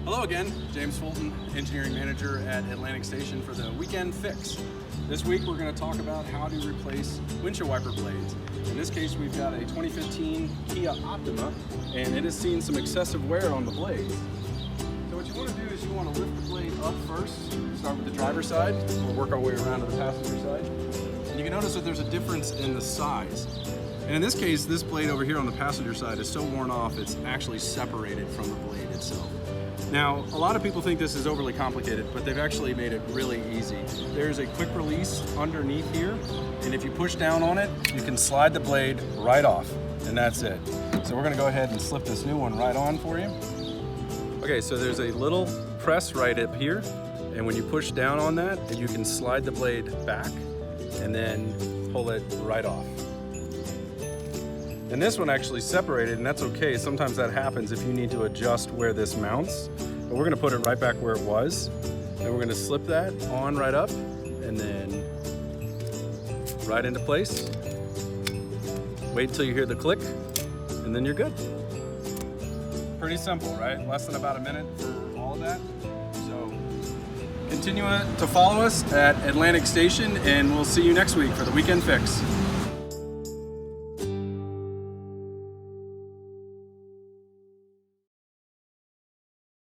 Hello again, James Fulton, Engineering Manager at Atlantic Station for the Weekend Fix. This week we're going to talk about how to replace windshield wiper blades. In this case we've got a 2015 Kia Optima and it has seen some excessive wear on the blades. So what you want to do is you want to lift the blade up first, start with the driver's side, we'll work our way around to the passenger side. And you can notice that there's a difference in the size. And in this case, this blade over here on the passenger side is so worn off it's actually separated from the blade itself. Now, a lot of people think this is overly complicated, but they've actually made it really easy. There's a quick release underneath here, and if you push down on it, you can slide the blade right off, and that's it. So we're gonna go ahead and slip this new one right on for you. Okay, so there's a little press right up here, and when you push down on that, you can slide the blade back and then pull it right off. And this one actually separated, and that's okay. Sometimes that happens if you need to adjust where this mounts. But we're gonna put it right back where it was. And we're gonna slip that on right up and then right into place. Wait till you hear the click and then you're good. Pretty simple, right? Less than about a minute for all of that. So continue to follow us at Atlantic Station and we'll see you next week for the Weekend Fix.